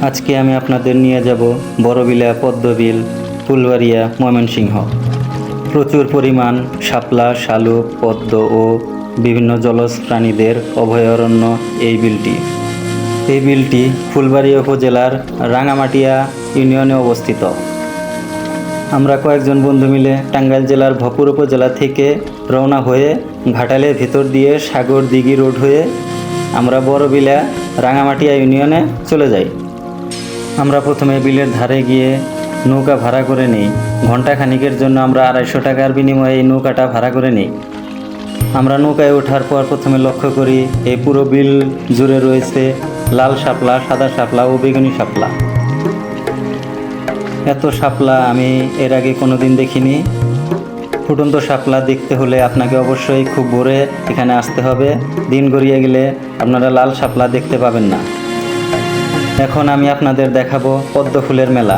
আজকে আমি আপনাদের নিয়ে যাব বড়বিলা পদ্মবিল ফুলবাড়িয়া ময়মনসিংহ। প্রচুর পরিমাণ শাপলা, শালুক, পদ্ম ও বিভিন্ন জলজ প্রাণীদের অভয়ারণ্য এই বিলটি। এই বিলটি ফুলবাড়িয়া উপজেলার রাঙামাটিয়া ইউনিয়নে অবস্থিত। আমরা কয়েকজন বন্ধু মিলে টাঙ্গাইল জেলার ভপুর উপজেলা থেকে রওনা হয়ে ঘাটালের ভিতর দিয়ে সাগর দিঘি রোড হয়ে আমরা বড়বিলা রাঙামাটিয়া ইউনিয়নে চলে যাই। আমরা প্রথমে বিলের ধারে গিয়ে নৌকা ভাড়া করে নিই। ঘন্টা খানিকের জন্য আমরা 250 টাকার বিনিময়ে এই নৌকাটা ভাড়া করে নিই। আমরা নৌকায় ওঠার পর প্রথমে লক্ষ্য করি এই পুরো বিল জুড়ে রয়েছে লাল শাপলা, সাদা শাপলা ও বেগুনি শাপলা। এত শাপলা আমি এর আগে কোনো দিন দেখিনি। ফুটন্ত শাপলা দেখতে হলে আপনাকে অবশ্যই খুব ভোরে এখানে আসতে হবে। দিন গড়িয়ে গেলে আপনারা লাল শাপলা দেখতে পাবেন না। এখন আমি আপনাদের দেখাবো পদ্ম ফুলের মেলা।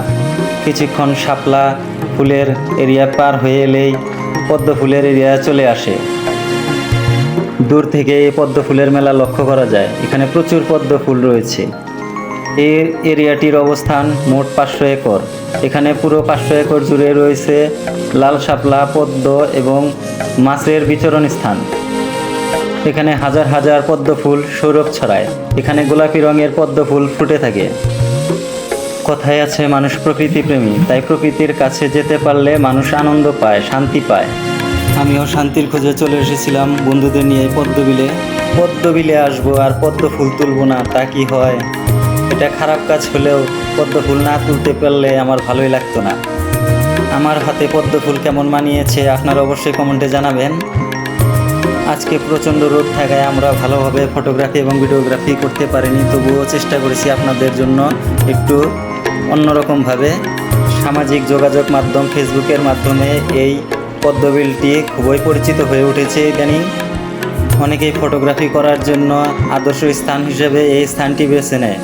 কিছুক্ষণ শাপলা ফুলের এরিয়া পার হয়ে এলেই পদ্ম ফুলের এরিয়া চলে আসে। দূর থেকে এই পদ্ম ফুলের মেলা লক্ষ্য করা যায়। এখানে প্রচুর পদ্ম ফুল রয়েছে। এই এরিয়াটির অবস্থান মোট 500 একর। এখানে পুরো 500 একর জুড়ে রয়েছে লাল শাপলা, পদ্ম এবং মাছের বিচরণ স্থান। এখানে হাজার হাজার পদ্ম ফুল সৌরভ ছড়ায়। এখানে গোলাপি রঙের পদ্ম ফুল ফুটে থাকে। কথায় আছে মানুষ প্রকৃতি প্রেমী, তাই প্রকৃতির কাছে যেতে পারলে মানুষ আনন্দ পায়, শান্তি পায়। আমিও শান্তির খোঁজে চলে এসেছিলাম বন্ধুদের নিয়ে পদ্মবিলে আসবো আর পদ্ম ফুল তুলবো না, তা কি হয়? এটা খারাপ কাজ হলেও পদ্ম ফুল না তুলতে পারলে আমার ভালোই লাগতো না। আমার হাতে পদ্ম ফুল কেমন মানিয়েছে আপনারা অবশ্যই কমেন্টে জানাবেন। আজকে প্রচণ্ড রোদ থাকায় আমরা ভালোভাবে ফটোগ্রাফি এবং ভিডিওগ্রাফি করতে পারিনি, তবুও চেষ্টা করেছি আপনাদের জন্য একটু অন্যরকমভাবে। সামাজিক যোগাযোগ মাধ্যম ফেসবুকের মাধ্যমে এই পদ্মবিলটি খুবই পরিচিত হয়ে উঠেছে ইদানিং। অনেকেই ফটোগ্রাফি করার জন্য আদর্শ স্থান হিসেবে এই স্থানটি বেছে নেয়।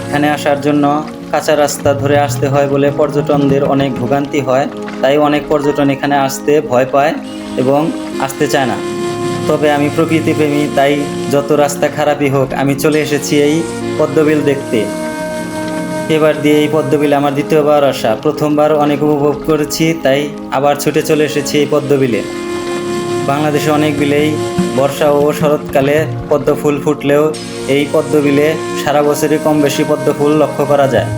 এখানে আসার জন্য কাঁচা রাস্তা ধরে আসতে হয় বলে পর্যটকদের অনেক ভোগান্তি হয়, তাই অনেক পর্যটন এখানে আসতে ভয় পায় এবং আসতে চায় না। তবে আমি প্রকৃতিপ্রেমী, তাই যত রাস্তা খারাপই হোক আমি চলে এসেছি এই পদ্মবিল দেখতে। এবার দিয়ে এই পদ্মবিল আমার দ্বিতীয়বার আসা। প্রথমবার অনেক উপভোগ করেছি, তাই আবার ছুটে চলে এসেছি এই পদ্মবিলে। বাংলাদেশে অনেক বিলেই বর্ষা ও শরৎকালে পদ্ম ফুল ফুটলেও এই পদ্মবিলে সারা বছরই কম বেশি পদ্ম ফুল লক্ষ্য করা যায়।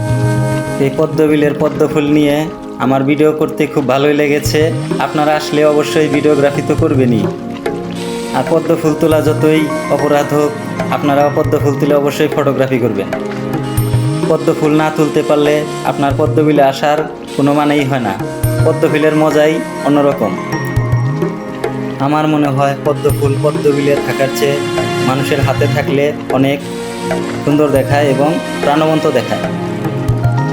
এই পদ্মবিলের পদ্ম ফুল নিয়ে আমার ভিডিও করতে খুব ভালোই লেগেছে। আপনারা আসলে অবশ্যই ভিডিওগ্রাফি তো করবেনই। আর পদ্ম ফুল তোলা যতই অপরাধ হোক, আপনারাও পদ্ম ফুল তুলে অবশ্যই ফটোগ্রাফি করবেন। পদ্ম ফুল না তুলতে পারলে আপনার পদ্মবিলে আসার কোনো মানেই হয় না। পদ্মবিলের মজাই অন্যরকম। আমার মনে হয় পদ্ম ফুল পদ্মবিলে থাকার চেয়ে মানুষের হাতে থাকলে অনেক সুন্দর দেখায় এবং প্রাণবন্ত দেখায়।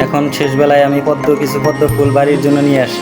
এখন শেষবেলায় আমি কিছু পদ্ম ফুল বাড়ির জন্য নিয়ে আসি।